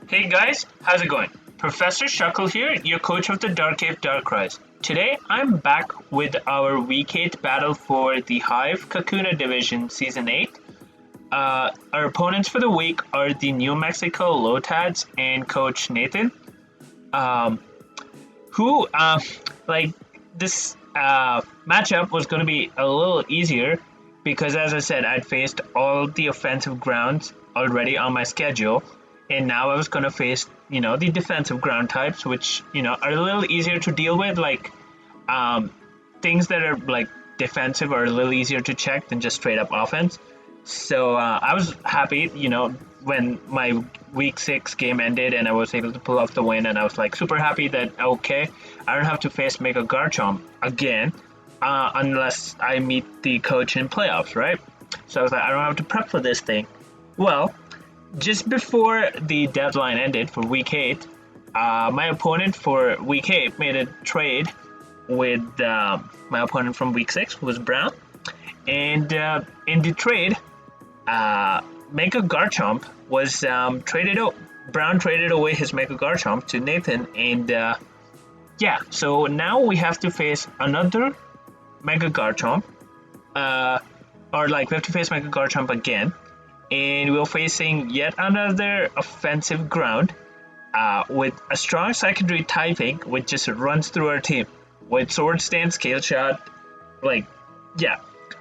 Hey guys, how's it going? Professor Shuckle here, your coach of the Dark Cave Darkrise. Today, I'm back with our Week 8 battle for the Hive Kakuna Division Season 8. Our opponents for the week are the New Mexico Lotads and Coach Nathan, um, who, like, this matchup was going to be a little easier because, as I said, I'd faced all the offensive grounds already on my schedule, and now I was going to face, the defensive ground types, which, are a little easier to deal with, like, things that are, like, defensive are a little easier to check than just straight up offense. So I was happy, when my week 6 game ended and I was able to pull off the win, and I was like super happy that, okay, I don't have to face Mega Garchomp again unless I meet the coach in playoffs, right? So I was like, I don't have to prep for this thing. Well, just before the deadline ended for week 8, my opponent for week 8 made a trade with my opponent from week 6, who was Brown. And in the trade, Mega Garchomp was traded out. Brown traded away his Mega Garchomp to Nathan, and yeah, so now we have to face another Mega Garchomp, or like we have to face Mega Garchomp again, and we're facing yet another offensive ground with a strong secondary typing, which just runs through our team with Sword Stand, Scale Shot, like, yeah,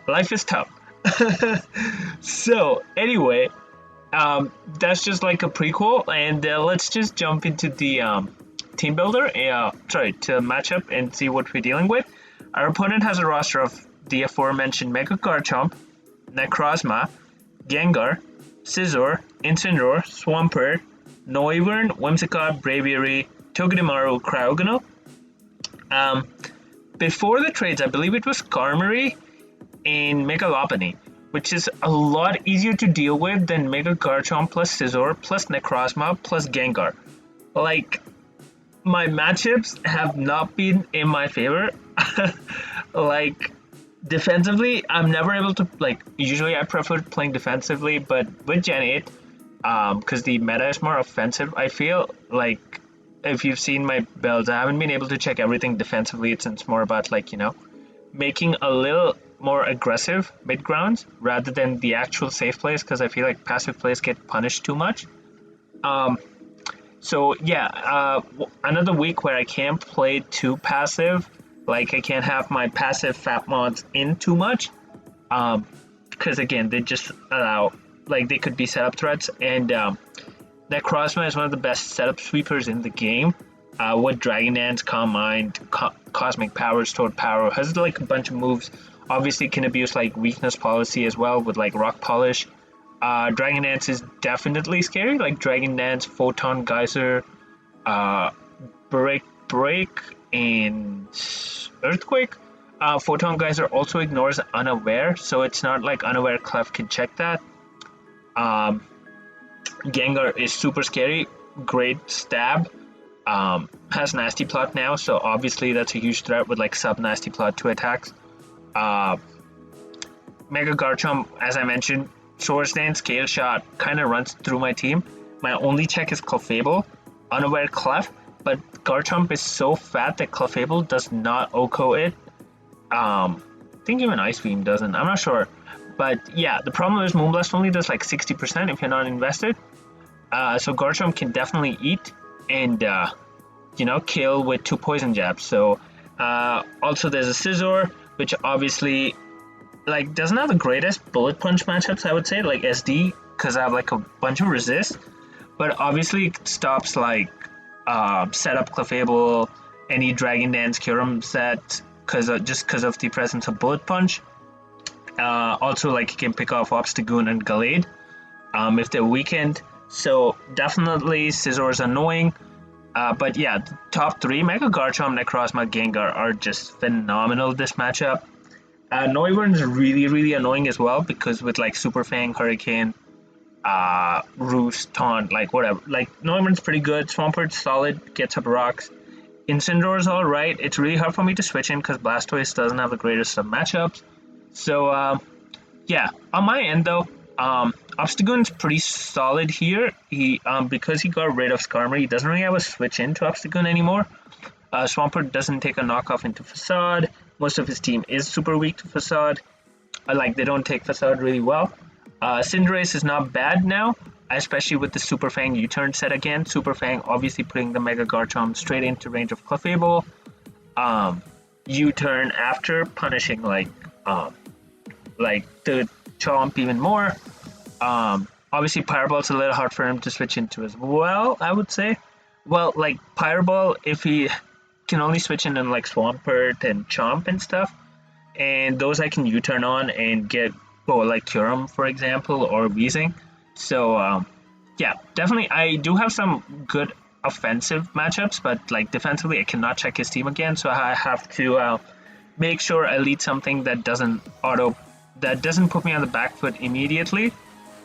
life is tough. So anyway, that's just like a prequel, and let's just jump into the team builder, to matchup and see what we're dealing with. Our opponent has a roster of the aforementioned Mega Garchomp, Necrozma, Gengar, Scizor, Incineroar, Swampert, Noivern, Whimsicott, Braviary, Togedemaru, Cryogonal. Before the trades, I believe it was Skarmory and Mega Lopunny, which is a lot easier to deal with than Mega Garchomp plus Scizor plus Necrozma plus Gengar. Like, my matchups have not been in my favor. Like, defensively, I'm never able to, like, usually I prefer playing defensively, but with Gen 8, because the meta is more offensive, I feel like if you've seen my builds, I haven't been able to check everything defensively. It's more about, like, making a little more aggressive mid grounds rather than the actual safe plays, because I feel like passive plays get punished too much. So yeah, another week where I can't play too passive, like I can't have my passive fat mods in too much, because again, they just allow, like, they could be setup threats, and Necrozma is one of the best setup sweepers in the game. With Dragon Dance, Calm Mind, Cosmic Power, Stored Power, has like a bunch of moves. Obviously can abuse like Weakness Policy as well with like Rock Polish. Dragon Dance is definitely scary, like Dragon Dance, Photon Geyser, Break, and Earthquake. Photon Geyser also ignores Unaware, so it's not like Unaware Clef can check that. Gengar is super scary, great stab. Has Nasty Plot now, so obviously that's a huge threat with like sub Nasty Plot 2 attacks. Mega Garchomp, as I mentioned, Sword Stand, Scale Shot kind of runs through my team. My only check is Clefable, Unaware Clef, but Garchomp is so fat that Clefable does not OHKO it. I think even Ice Beam doesn't, I'm not sure. But yeah, the problem is Moonblast only does like 60% if you're not invested. So Garchomp can definitely eat and, kill with 2 poison jabs. So, also there's a Scizor, which obviously, like, doesn't have the greatest bullet punch matchups, I would say, like SD, because I have like a bunch of resist. But obviously it stops like, setup Clefable, any Dragon Dance Kyurem set, just because of the presence of bullet punch. Also, like, you can pick off Obstagoon and Gallade if they're weakened. So definitely Scizor is annoying. But yeah, the top 3, Mega Garchomp, Necrozma, Gengar, are just phenomenal this matchup. Noivern is really, really annoying as well, because with like Super Fang, Hurricane, Roost, Taunt, like whatever. Like, Noivern's pretty good, Swampert's solid, gets up rocks. Incineroar is alright. It's really hard for me to switch in because Blastoise doesn't have the greatest of matchups. So, yeah, on my end though, Obstagoon's pretty solid here. He because he got rid of Skarmory, he doesn't really have a switch into Obstagoon anymore. Swampert doesn't take a knockoff into Facade. Most of his team is super weak to Facade. Like, they don't take Facade really well. Cinderace is not bad now, especially with the Super Fang U-turn set again. Super Fang obviously putting the Mega Garchomp straight into range of Clefable. U-turn after punishing like the Chomp even more. Obviously Pyrobal's a little hard for him to switch into as well, I would say. Well, like Pyroball, if he can only switch into like Swampert and Chomp and stuff, and those I can U-turn on and get like Kyurem, for example, or Weezing. So yeah, definitely I do have some good offensive matchups, but like defensively I cannot check his team again, so I have to make sure I lead something that doesn't put me on the back foot immediately.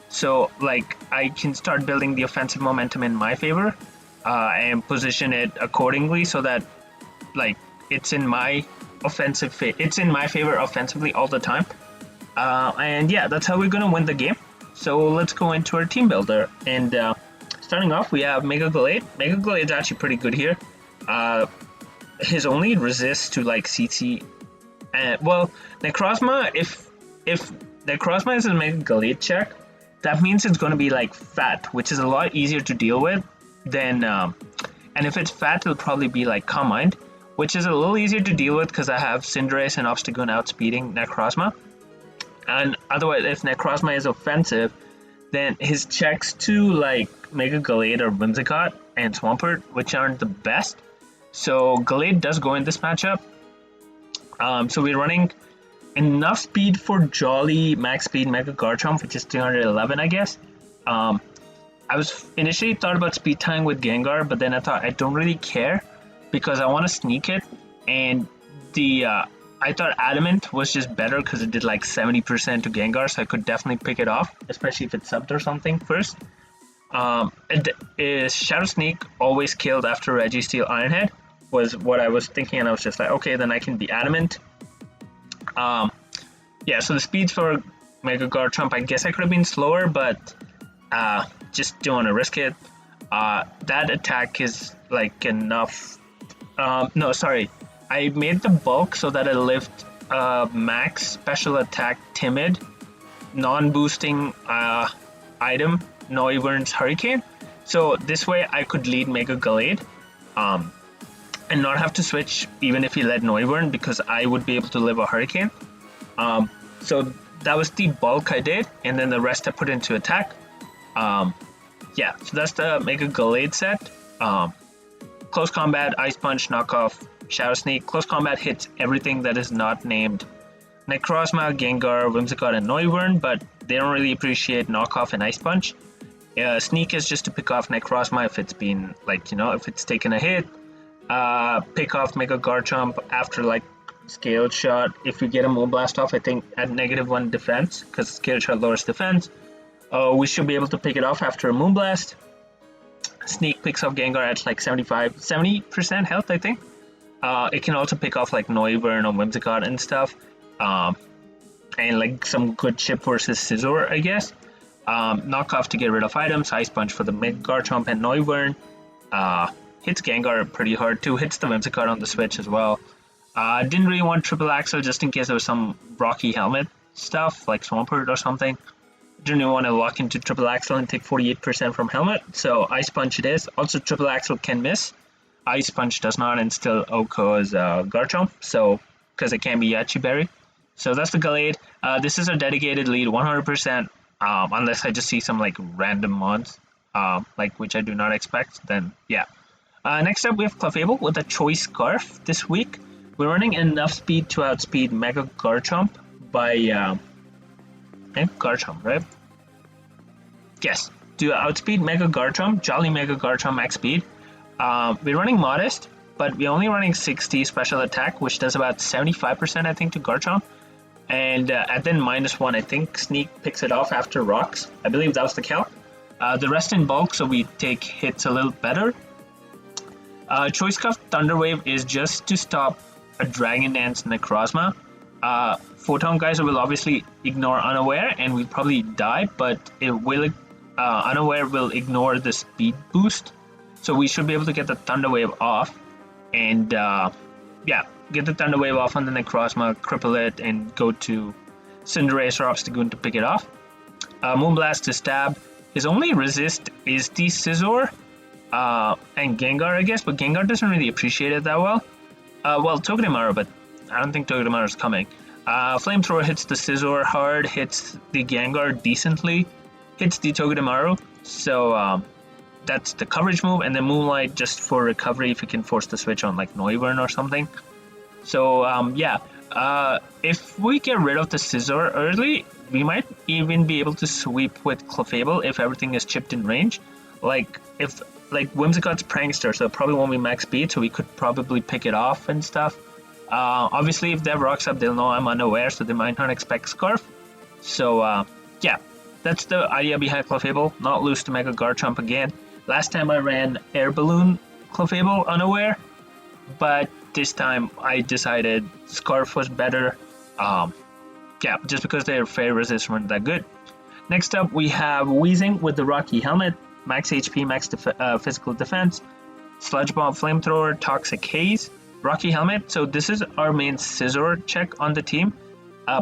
So like I can start building the offensive momentum in my favor and position it accordingly so that like it's in my favor offensively all the time. And yeah, that's how we're gonna win the game. So let's go into our team builder. And starting off, we have Mega Gallade. Mega Gallade's actually pretty good here. His only resist to like CC, and well, Necrozma. If Necrozma is a Mega Gallade check, that means it's going to be like fat, which is a lot easier to deal with than. And if it's fat, it'll probably be like Calm Mind, which is a little easier to deal with because I have Cinderace and Obstagoon outspeeding Necrozma. And otherwise, if Necrozma is offensive, then his checks to like Mega Gallade or Whimsicott and Swampert, which aren't the best. So Gallade does go in this matchup. So we're running enough speed for Jolly Max Speed Mega Garchomp, which is 311, I guess. I was initially thought about speed tying with Gengar, but then I thought I don't really care because I want to sneak it, and the I thought Adamant was just better because it did like 70% to Gengar, so I could definitely pick it off, especially if it's subbed or something first. Shadow Sneak always killed after Registeel Ironhead was what I was thinking, and I was just like, okay, then I can be Adamant. Yeah, so the speeds for Mega Garchomp, I guess I could have been slower, but just don't want to risk it. That attack is like enough. No, sorry. I made the bulk so that it lift max special attack Timid, non-boosting item, Noivern's Hurricane. So this way I could lead Mega Gallade and not have to switch even if he led Noivern, because I would be able to live a Hurricane. So that was the bulk I did, and then the rest I put into attack. Yeah, so that's the Mega Gallade set. Close Combat, Ice Punch, Knockoff, Shadow Sneak. Close Combat hits everything that is not named Necrozma, Gengar, Whimsicott, and Noivern, but they don't really appreciate Knockoff and Ice Punch. Sneak is just to pick off Necrozma if it's been, like, if it's taken a hit. Pick off Mega Garchomp after, like, Scaled Shot. If we get a Moonblast off, I think at -1 defense, because Scaled Shot lowers defense. We should be able to pick it off after a Moonblast. Sneak picks off Gengar at like 70% health, I think. It can also pick off like Noivern or Whimsicott and stuff. And like some good chip versus Scizor, I guess. Knockoff to get rid of items. Ice Punch for the Mega Garchomp and Noivern. Hits Gengar pretty hard too. Hits the Whimsicott on the switch as well. Didn't really want Triple Axle just in case there was some Rocky Helmet stuff like Swampert or something. Didn't even want to lock into Triple Axle and take 48% from Helmet, so Ice Punch it is. Also, Triple Axle can miss. Ice Punch does not, and still Oko's Garchomp, so because it can be Yachi Berry. So that's the Gallade. This is a dedicated lead, 100%, unless I just see some like random mods, like which I do not expect. Then yeah. Next up, we have Clefable with a Choice Scarf this week. We're running enough speed to outspeed Mega Garchomp by Garchomp, right? Yes, to outspeed Mega Garchomp, Jolly Mega Garchomp max speed. We're running Modest, but we're only running 60 special attack, which does about 75%, I think, to Garchomp. And then -1, I think Sneak picks it off after Rocks. I believe that was the count. The rest in bulk, so we take hits a little better. Choice Scarf Thunder Wave is just to stop a Dragon Dance Necrozma. Photon Geyser will obviously ignore Unaware and we'll probably die, but it will Unaware will ignore the speed boost, so we should be able to get the Thunder Wave off, and yeah, get the Thunder Wave off on the Necrozma, cripple it, and go to Cinderace or Obstagoon to pick it off. Moonblast to stab. His only resist is the Scizor and Gengar, I guess, but Gengar doesn't really appreciate it that well. Well, Togedemaru, but I don't think Togedemaru is coming. Flamethrower hits the Scizor hard, hits the Gengar decently, hits the Togedemaru, so that's the coverage move, and then Moonlight just for recovery if you can force the switch on like Noivern or something. So yeah, if we get rid of the Scizor early, we might even be able to sweep with Clefable if everything is chipped in range. Like if Whimsicott's Prankster, so it probably won't be max speed, so we could probably pick it off and stuff. Obviously, if they have Rocks up, they'll know I'm unaware, so they might not expect Scarf. So yeah, that's the idea behind Clefable. Not lose to Mega Garchomp again. Last time I ran Air Balloon Clefable unaware, but this time I decided Scarf was better. Yeah, just because their fairy resist weren't that good. Next up, we have Weezing with the Rocky Helmet, max HP, max physical defense, Sludge Bomb, Flamethrower, Toxic Haze, Rocky Helmet. So this is our main Scizor check on the team.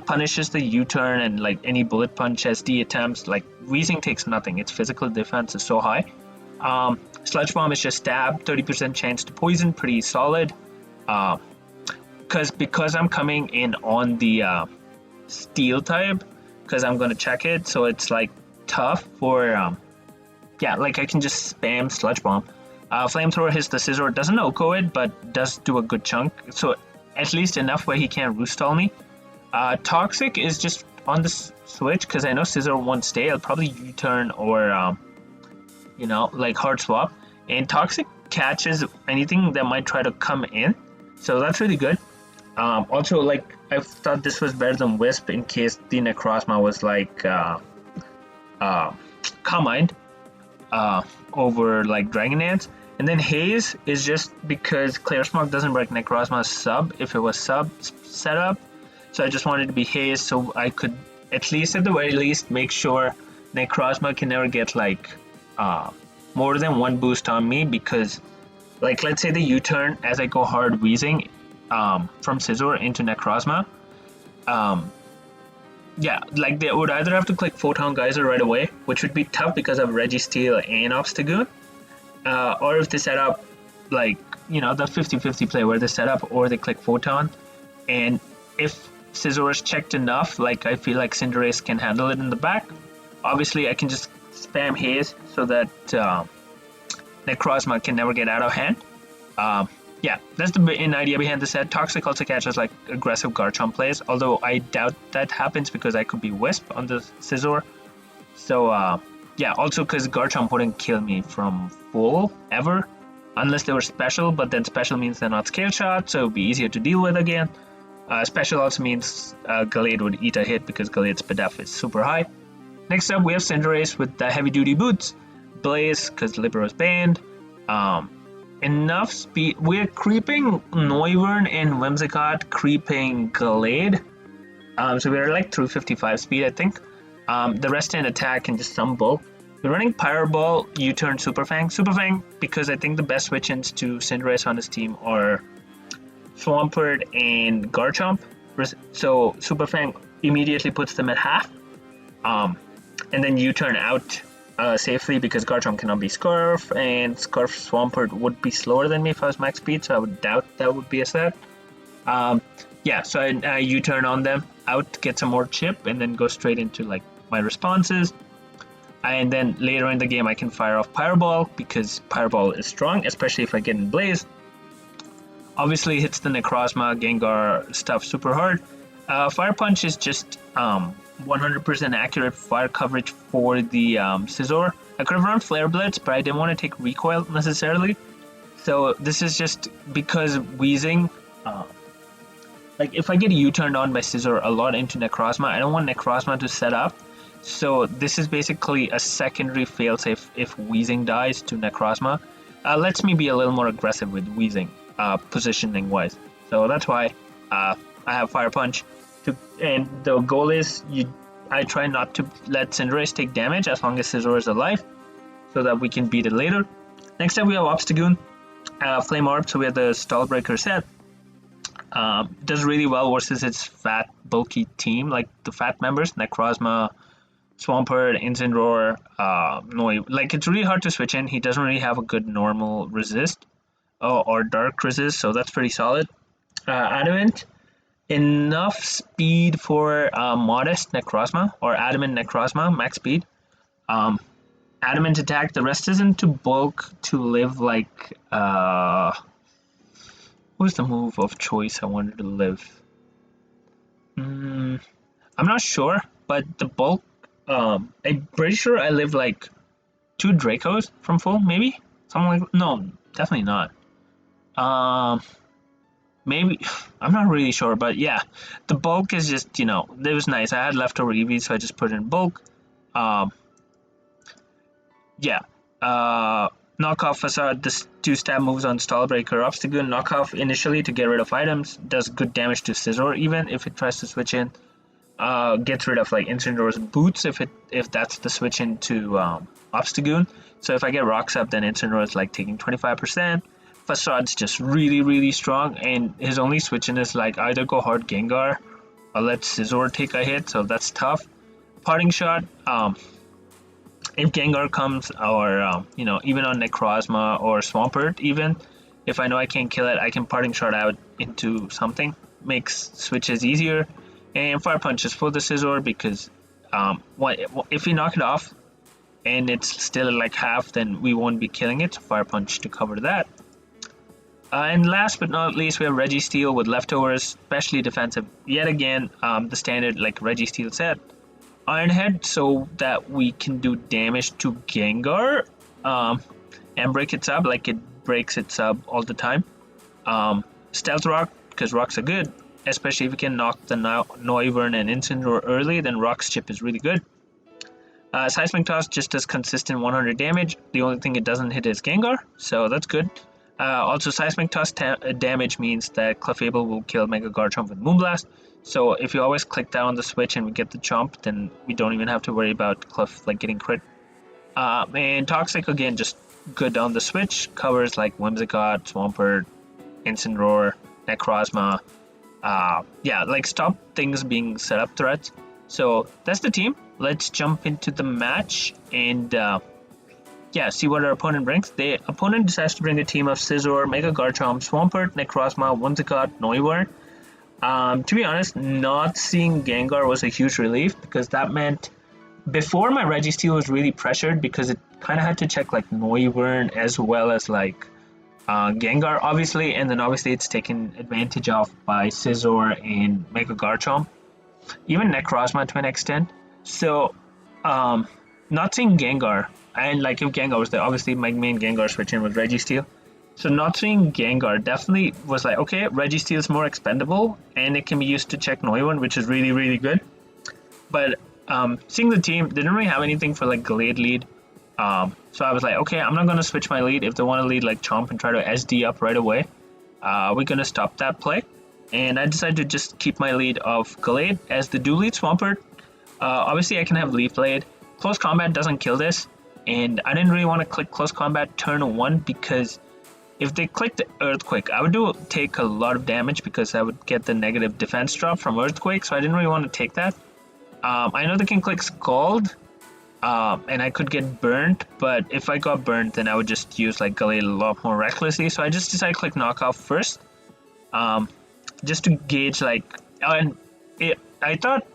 Punishes the U-turn and like any Bullet Punch SD attempts. Like Weezing takes nothing. Its physical defense is so high. Sludge Bomb is just stab, 30% chance to poison, pretty solid. Because I'm coming in on the Steel type, because I'm gonna check it, so it's like tough for yeah, like I can just spam Sludge Bomb. Flamethrower hits the Scizor, doesn't OHKO it, but does do a good chunk, so at least enough where he can't Roost Stall me. Toxic is just on the switch, because I know Scizor won't stay. I'll probably U-turn or you know, like hard swap, and Toxic catches anything that might try to come in, so that's really good. Also, like, I thought this was better than Wisp in case the Necrozma was like Calm Mind over like Dragon Dance. And then Haze is just because Clear Smoke doesn't break Necrozma's sub if it was sub setup. So I just wanted to be Haze so I could at least at the very least make sure Necrozma can never get like more than one boost on me, because like let's say the U-turn as I go hard Weezing from Scizor into Necrozma, yeah, like they would either have to click Photon Geyser right away, which would be tough because of Registeel and Obstagoon, or if they set up like, you know, the 50-50 play where they set up or they click Photon, and if Scizor is checked enough, like I feel like Cinderace can handle it in the back. Obviously I can just spam Haze so that Necrozma can never get out of hand. Yeah, that's the main idea behind the set. Toxic also catches like aggressive Garchomp plays, although I doubt that happens because I could be Wisp on the Scizor. So yeah, also because Garchomp wouldn't kill me from full ever, unless they were special, but then special means they're not scale shot, so it would be easier to deal with again. Special also means Gallade would eat a hit because Gallade's PDF is super high. Next up we have Cinderace with the heavy duty boots, Blaze because Libero is banned. Enough speed. We're creeping Noivern and Whimsicott, creeping Gallade. So we're like 355 speed, I think. The rest in attack and just some bulk. We're running Pyro Ball, U-turn, Super Fang. Super Fang because I think the best switch-ins to Cinderace on his team are Swampert and Garchomp. So Super Fang immediately puts them at half. And then U-turn out safely because Garchomp cannot be Scarf, and Scarf Swampert would be slower than me if I was max speed, so I would doubt that would be a set. Yeah, so I U-turn on them out, get some more chip, and then go straight into like my responses. And then later in the game I can fire off Pyro Ball because Pyro Ball is strong, especially if I get in Blaze. Obviously hits the Necrozma, Gengar stuff super hard. Fire Punch is just 100% accurate fire coverage for the Scizor. I could have run Flare Blitz, but I didn't want to take recoil necessarily. So this is just because Weezing, like if I get U-turned on by Scizor a lot into Necrozma, I don't want Necrozma to set up. So this is basically a secondary failsafe if Weezing dies to Necrozma. Lets me be a little more aggressive with Weezing, positioning wise. So that's why I have Fire Punch. And the goal is I try not to let Cinderace take damage as long as Scizor is alive, so that we can beat it later. Next up we have Obstagoon, Flame Orb, so we have the Stall Breaker set. Does really well versus its fat, bulky team, like the fat members, Necrozma, Swampert, Incineroar, Noi. Like, it's really hard to switch in. He doesn't really have a good normal resist or dark resist, so that's pretty solid. Adamant, enough speed for modest Necrozma, or Adamant Necrozma, max speed. Adamant attack, the rest isn't to bulk to live like, what was the move of choice I wanted to live? I'm not sure, but the bulk, I'm pretty sure I live like 2 Dracos from full, maybe? Something like, no, definitely not. Maybe, I'm not really sure, but yeah, the bulk is just, it was nice. I had leftover EVs, so I just put in bulk. Yeah, knockoff Facade, this 2-stab moves on Stall Breaker. Obstagoon, knockoff initially to get rid of items, does good damage to Scizor even if it tries to switch in. Gets rid of like Incineroar's boots if that's the switch into Obstagoon. So if I get Rocks up, then Incineroar is like taking 25%. Facade's just really, really strong, and his only switch in is like either go hard Gengar or let Scizor take a hit, so that's tough. Parting Shot, if Gengar comes, or even on Necrozma or Swampert, even if I know I can't kill it, I can Parting Shot out into something, makes switches easier. And Fire Punch is for the Scizor because if we knock it off and it's still like half, then we won't be killing it. So Fire Punch to cover that. And last but not least, we have Registeel with leftovers, especially defensive. Yet again, the standard like Registeel set. Iron Head, so that we can do damage to Gengar and break its sub, like it breaks its sub all the time. Stealth Rock, because rocks are good, especially if you can knock the Noivern and Incineroar early, then Rock's Chip is really good. Seismic Toss just does consistent 100 damage. The only thing it doesn't hit is Gengar, so that's good. Also, Seismic Toss damage means that Clefable will kill Mega Garchomp with Moonblast. So if you always click down on the switch and we get the Chomp, then we don't even have to worry about Clef like getting crit. And Toxic, again, just good on the switch. Covers like Whimsicott, Swampert, Incineroar, Necrozma. Yeah, like stop things being set up threats. So that's the team. Let's jump into the match and see what our opponent brings. The opponent decides to bring a team of Scizor, Mega Garchomp, Swampert, Necrozma, Whimsicott, Noivern. To be honest, not seeing Gengar was a huge relief, because that meant before my Registeel was really pressured because it kind of had to check like Noivern as well as like Gengar, obviously, and then obviously it's taken advantage of by Scizor and Mega Garchomp, even Necrozma to an extent. So, not seeing Gengar, and like if Gengar was there, obviously my main Gengar switch in was Registeel. So not seeing Gengar definitely was like, okay, Registeel is more expendable, and it can be used to check Noivern, which is really, really good. But seeing the team, they didn't really have anything for like Gallade lead. So I was like, okay, I'm not going to switch my lead. If they want to lead like Chomp and try to SD up right away, we're going to stop that play. And I decided to just keep my lead of Gallade as the dual lead Swampert. Obviously, I can have Leaf Blade. Close Combat doesn't kill this. And I didn't really want to click Close Combat turn 1 because if they clicked the Earthquake, I would take a lot of damage because I would get the negative defense drop from Earthquake, so I didn't really want to take that. I know they can click Scald, and I could get burnt, but if I got burnt, then I would just use like Gallade a lot more recklessly, so I just decided to click Knockoff first, just to gauge like, I thought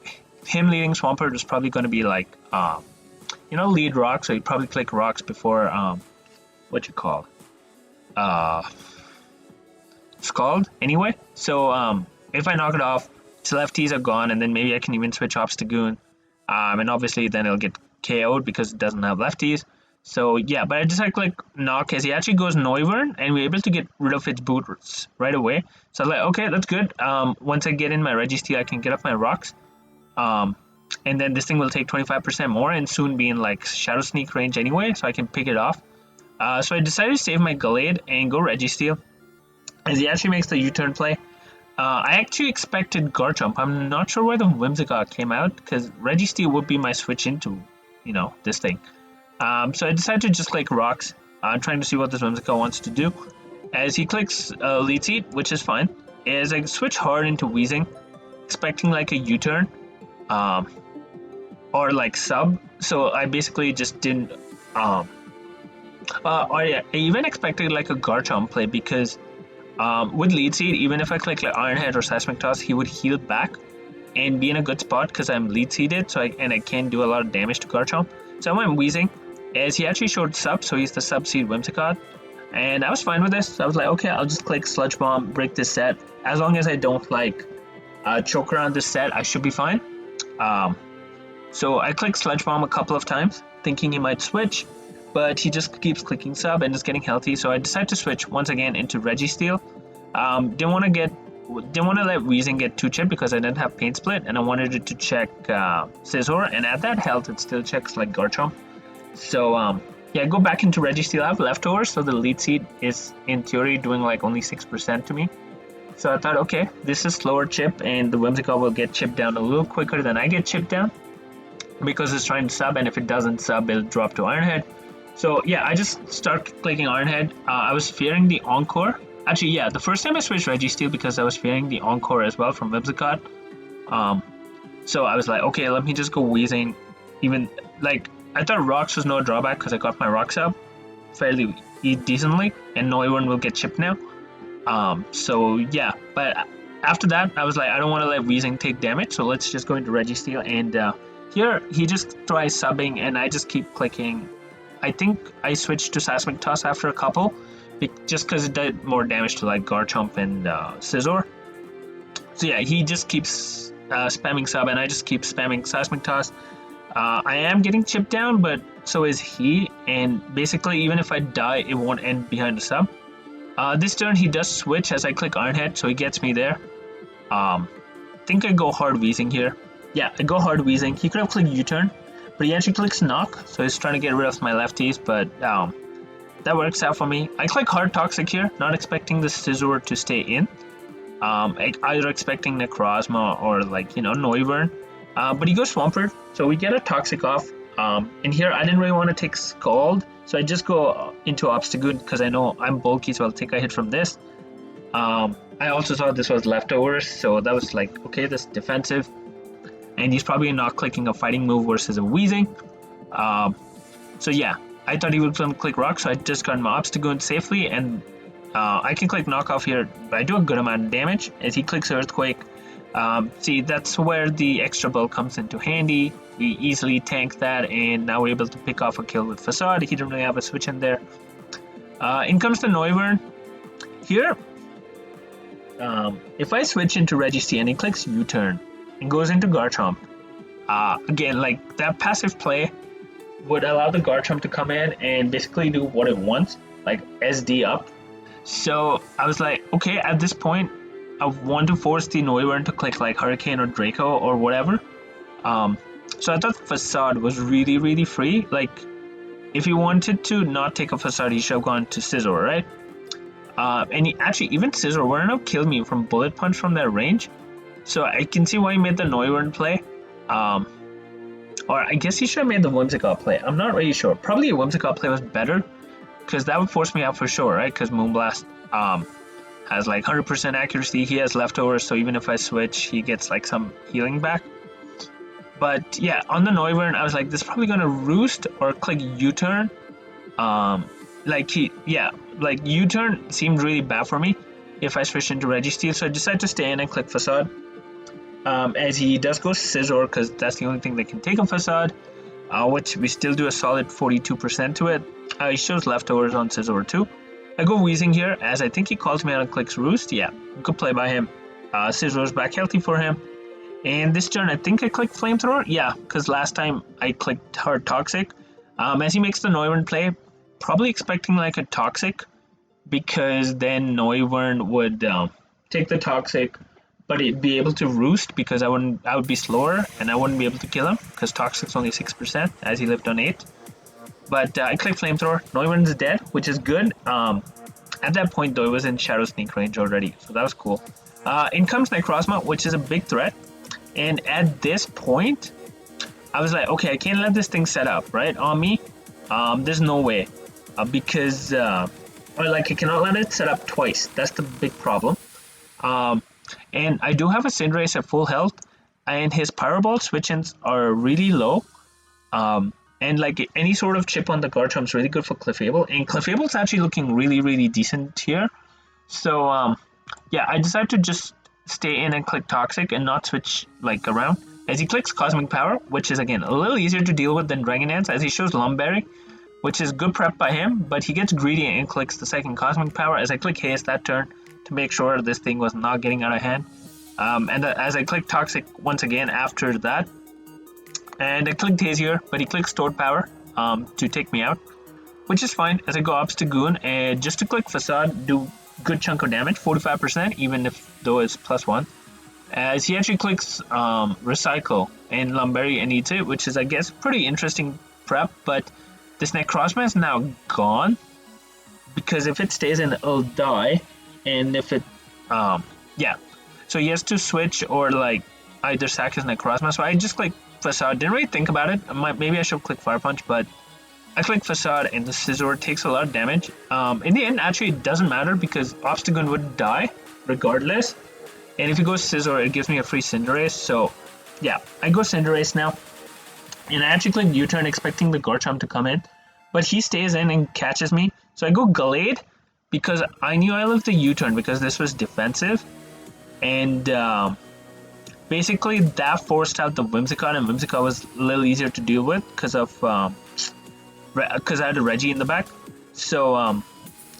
him leading Swampert was probably going to be like, lead Rock, so he'd probably click Rocks before, Scald anyway. So if I knock it off, its lefties are gone, and then maybe I can even switch Obstagoon, and obviously then it'll get KO'd because it doesn't have lefties. So yeah, but I decided to click Knock as he actually goes Noivern, and we're able to get rid of its boots right away. So I was like, okay, that's good. Once I get in my Registeel, I can get up my Rocks, and then this thing will take 25% more and soon be in like Shadow Sneak range anyway, so I can pick it off. So I decided to save my Gallade and go Registeel, as he actually makes the U-turn play. I actually expected Garchomp. I'm not sure why the Whimsicott came out, because Registeel would be my switch into, this thing. So I decided to just click Rocks, trying to see what this Whimsicott wants to do. As he clicks Lead Seed, which is fine, as I switch hard into Weezing, expecting like a U-turn, um, or like sub. So I basically just didn't. Or yeah, I even expected like a Garchomp play because with Lead Seed, even if I click like Iron Head or Seismic Toss, he would heal back and be in a good spot because I'm Lead Seeded, so I can do a lot of damage to Garchomp. So I went Weezing, as he actually showed sub, so he's the sub seed Whimsicott. And I was fine with this. I was like, okay, I'll just click Sludge Bomb, break this set. As long as I don't like choke around this set, I should be fine. So I clicked Sludge Bomb a couple of times, thinking he might switch, but he just keeps clicking sub and is getting healthy. So I decided to switch once again into Registeel. Didn't want to let Weezing get 2-chip because I didn't have Pain Split, and I wanted it to check Scizor, and at that health it still checks like Garchomp. So yeah, go back into Registeel. I have leftovers, so the Lead Seed is in theory doing like only 6% to me. So I thought, okay, this is slower chip, and the Whimsicott will get chipped down a little quicker than I get chipped down because it's trying to sub, and if it doesn't sub, it'll drop to Iron Head. So yeah, I just start clicking Iron Head. I was fearing the Encore. Actually, yeah, the first time I switched Registeel because I was fearing the Encore as well from Whimsicott. So I was like, okay, let me just go Weezing. Even like I thought Rocks was no drawback because I got my Rocks up fairly decently, and no one will get chipped now. So yeah, but after that, I was like, I don't want to let Weezing take damage, so let's just go into Registeel. And here he just tries subbing, and I just keep clicking. I think I switched to Seismic Toss after a couple, just because it did more damage to like Garchomp and Scizor. So yeah, he just keeps spamming sub, and I just keep spamming Seismic Toss. I am getting chipped down, but so is he, and basically even if I die, it won't end behind the sub. This turn he does switch as I click Iron Head, so he gets me there. I think I go hard Weezing here. Yeah, I go hard Weezing. He could have clicked U-turn, but he actually clicks Knock, so he's trying to get rid of my lefties, but that works out for me. I click hard Toxic here, not expecting the Scizor to stay in. Either expecting Necrozma or like, Noivern. But he goes Swampert, so we get a Toxic off. And here I didn't really want to take Scald, so I just go into Obstagoon because I know I'm bulky, so I'll take a hit from this. I also thought this was leftovers, so that was like, okay, this is defensive. And he's probably not clicking a fighting move versus a Weezing. So yeah, I thought he was going to click Rock, so I just got my Obstagoon safely, and I can click Knockoff here, but I do a good amount of damage as he clicks Earthquake. See, that's where the extra ball comes into handy. We easily tank that, and now we're able to pick off a kill with Facade. He didn't really have a switch in there. In comes the Noivern. Here, if I switch into Registeel and he clicks U-turn and goes into Garchomp, again, like that passive play would allow the Garchomp to come in and basically do what it wants, like SD up. So I was like, okay, at this point, I want to force the Noivern to click like Hurricane or Draco or whatever. So I thought Facade was really, really free. Like, if he wanted to not take a Facade, he should have gone to Scizor, right? And he actually, even Scizor wouldn't have killed me from Bullet Punch from that range. So I can see why he made the Noivern play. Or I guess he should have made the Whimsicott play. I'm not really sure. Probably a Whimsicott play was better, because that would force me out for sure, right? Because Moonblast has like 100% accuracy. He has leftovers, so even if I switch, he gets like some healing back. But yeah, on the Noivern, I was like, this is probably gonna roost or click U-turn. Like U-turn seemed really bad for me if I switched into Registeel, so I decided to stay in and click Facade. As he does go Scizor, because that's the only thing that can take a Facade, which we still do a solid 42% to it. He shows leftovers on Scizor too. I go Weezing here, as I think he calls me out and clicks Roost. Yeah, good play by him. Scizor's back healthy for him. And this turn, I think I clicked Flamethrower. Yeah, because last time I clicked Hard Toxic. As he makes the Noivern play, probably expecting like a Toxic, because then Noivern would take the Toxic, but it'd be able to Roost because I would be slower and I wouldn't be able to kill him because Toxic's only 6% as he lived on 8. But I clicked Flamethrower. Noivern's dead, which is good. At that point though, it was in Shadow Sneak range already, so that was cool. In comes Necrozma, which is a big threat. And at this point, I was like, okay, I can't let this thing set up, right, on me. There's no way. Or like I cannot let it set up twice. That's the big problem. And I do have a Cinderace at full health, and his Powerball switch-ins are really low. And like any sort of chip on the Garchomp is really good for Clefable, and Clefable's actually looking really, really decent here. So yeah, I decided to just stay in and click Toxic and not switch like around. As he clicks Cosmic Power, which is again a little easier to deal with than Dragon Dance, as he shows Lumberry, which is good prep by him, but he gets greedy and clicks the second Cosmic Power as I click Haste that turn to make sure this thing was not getting out of hand. As I click Toxic once again after that, and I clicked Hazier, but he clicks Stored Power to take me out, which is fine as I go Obstagoon and just to click Facade, do good chunk of damage, 45%, even if though it's +1. As he actually clicks Recycle and Lumberry and eats it, which is I guess pretty interesting prep, but this Necrozma is now gone because if it stays in, it'll die, and if it, yeah, so he has to switch or like either sack his Necrozma. So I just clicked Facade, didn't really think about it. Maybe I should click Fire Punch, but I click Facade and the Scizor takes a lot of damage. In the end, actually, it doesn't matter because Obstagoon would die regardless. And if he goes Scizor, it gives me a free Cinderace. So, yeah, I go Cinderace now. And I actually click U-turn expecting the Garchomp to come in. But he stays in and catches me. So I go Gallade because I knew I lived the U-turn because this was defensive. And basically that forced out the Whimsicott, and Whimsicott was a little easier to deal with because I had a Reggie in the back. So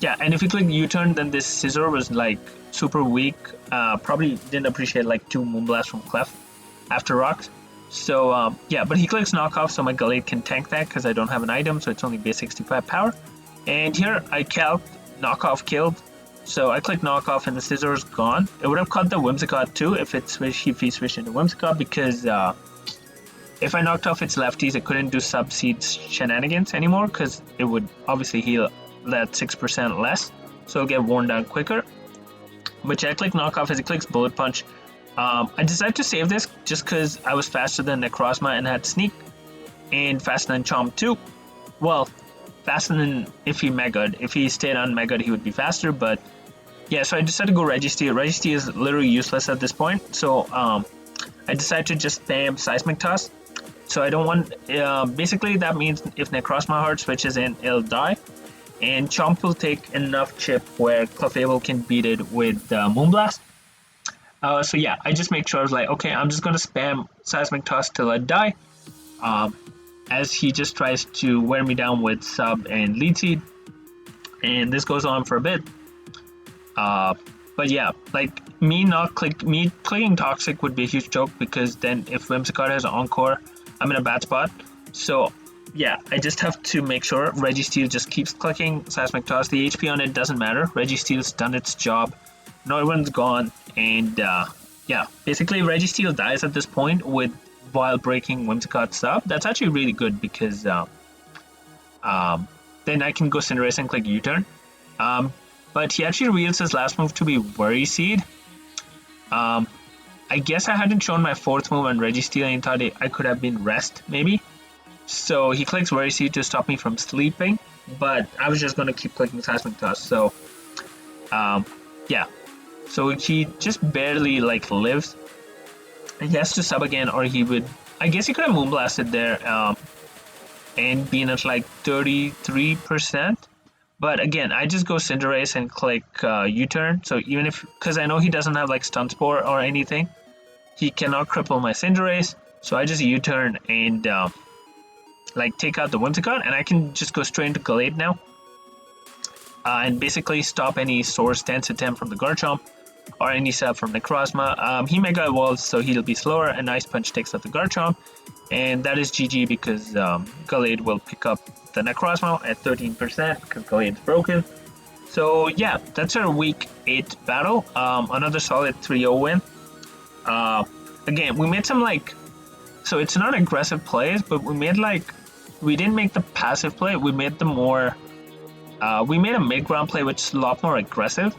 yeah, and if you click U-turn, then this Scizor was like super weak. Probably didn't appreciate like 2 Moonblast from Clef after rocks. So yeah, but he clicks Knockoff, so my Gallade can tank that because I don't have an item, so it's only base 65 power. And here I calc Knockoff killed, so I click Knockoff and the Scizor is gone. It would have caught the Whimsicott too if he switched into Whimsicott, because if I knocked off its lefties, it couldn't do Sub-Seed shenanigans anymore because it would obviously heal that 6% less, so it'll get worn down quicker. Which I click Knockoff as it clicks Bullet Punch. I decided to save this just because I was faster than Necrozma and had Sneak, and faster than Chomp too. Well, faster than if he Mega'd. If he stayed on Mega'd, he would be faster, but yeah, so I decided to go Registeel. Registeel is literally useless at this point, so I decided to just spam Seismic Toss. So I don't want, basically that means if Necrozma Heart switches in, it'll die, and Chomp will take enough chip where Clefable can beat it with Moonblast. So yeah, I just make sure I was like, okay, I'm just going to spam Seismic Toss till I die, as he just tries to wear me down with Sub and Lead Seed, and this goes on for a bit. But yeah, like me clicking Toxic would be a huge joke, because then if Whimsicott has Encore, I'm in a bad spot. So yeah, I just have to make sure Registeel just keeps clicking Seismic Toss. The HP on it doesn't matter. Registeel's done its job. Neuron's gone, and yeah, basically Registeel dies at this point while breaking Whimsicott's Sub. That's actually really good because then I can go Cinderace and click U-turn. But he actually reveals his last move to be Worry Seed. I guess I hadn't shown my 4th move on Registeel and thought I could have been Rest, maybe. So he clicks Worry Seed to stop me from sleeping, but I was just going to keep clicking Seismic Toss. So, yeah. So he just barely, like, lives. He has to sub again, or he would... I guess he could have Moonblasted there and been at, like, 33%. But again, I just go Cinderace and click U-turn. So even if... Because I know he doesn't have, like, Stun Spore or anything, he cannot cripple my Cinderace. So I just U-turn and, like, take out the Whimsicott. And I can just go straight into Gallade now. And basically stop any Swords Dance attempt from the Garchomp, or any sub from Necrozma. He Mega Evolves, so he'll be slower, and Ice Punch takes out the Garchomp, and that is GG because Gallade will pick up the Necrozma at 13% because Gallade's broken. So yeah, that's our week 8 battle. Another solid 3-0 win. Again, we made some, like, so it's not aggressive plays, but we didn't make the passive play, we made the more we made a mid-ground play which is a lot more aggressive.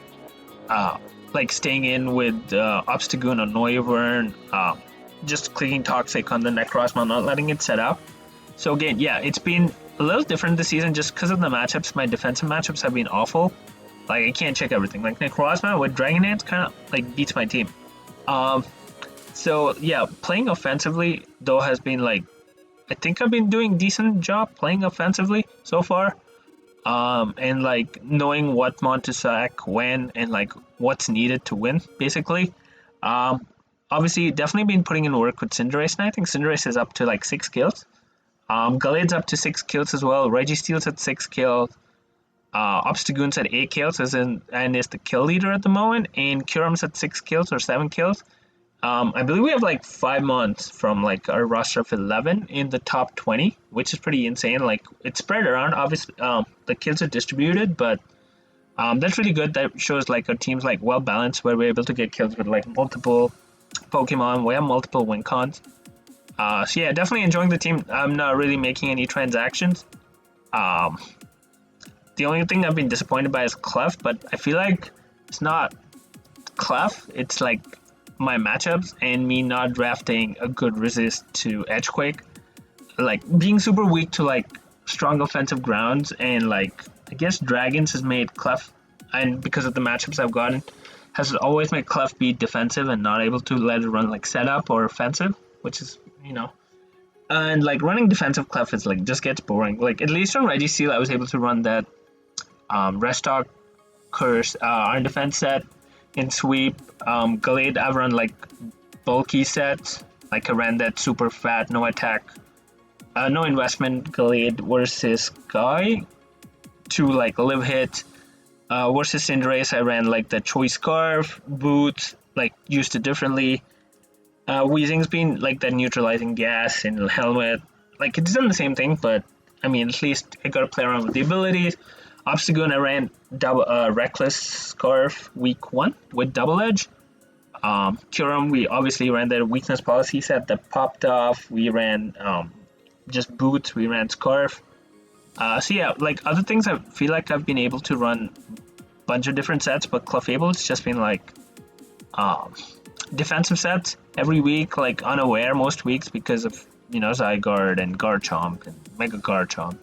like staying in with Obstagoon or Noivern, just clicking Toxic on the Necrozma, not letting it set up. So again, yeah, it's been a little different this season just because of the matchups. My defensive matchups have been awful. Like I can't check everything. Like Necrozma with Dragon Dance kind of like beats my team. So yeah, playing offensively though has been like, I think I've been doing decent job playing offensively so far. And like knowing what mon to sack when and like what's needed to win basically. Obviously definitely been putting in work with Cinderace, and I think Cinderace is up to like 6 kills. Gallade's up to 6 kills as well. Registeel's at 6 kills. Obstagoon's at 8 kills and is the kill leader at the moment, and Curum's at 6 kills or 7 kills. I believe we have like 5 months from like our roster of 11 in the top 20, which is pretty insane. Like it's spread around. Obviously, the kills are distributed, but that's really good. That shows like our team's like well balanced, where we're able to get kills with like multiple Pokemon. We have multiple win cons. So yeah, definitely enjoying the team. I'm not really making any transactions. The only thing I've been disappointed by is Clef, but I feel like it's not Clef. It's like my matchups and me not drafting a good resist to Edgequake, like being super weak to like strong offensive grounds, and like I guess Dragons has made Clef, and because of the matchups I've gotten, has always made Clef be defensive and not able to let it run like setup or offensive, which is, you know, and like running defensive Clef is like just gets boring. Like at least on Registeel I was able to run that Restock Curse on defense set in sweep. Gallade I've run like bulky sets, like I ran that super fat no attack, no investment Gallade versus Guy to like live hit. Versus Cinderace I ran like the Choice Scarf, Boots, like used it differently. Weezing's been like that neutralizing gas and helmet, like it's done the same thing, but I mean at least I got to play around with the abilities. Obstagoon I ran double Reckless Scarf week 1 with Double Edge. Curum we obviously ran that weakness policy set that popped off. We ran just Boots, we ran Scarf. So yeah, like other things I feel like I've been able to run a bunch of different sets, but Clefable's just been like defensive sets every week, like unaware most weeks because of, you know, Zygarde and Garchomp and Mega Garchomp.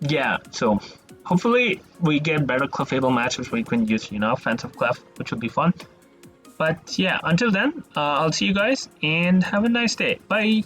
Yeah, so hopefully we get better Clefable matchups where you can use, you know, offensive Clef, which would be fun. But yeah, until then, I'll see you guys and have a nice day. Bye!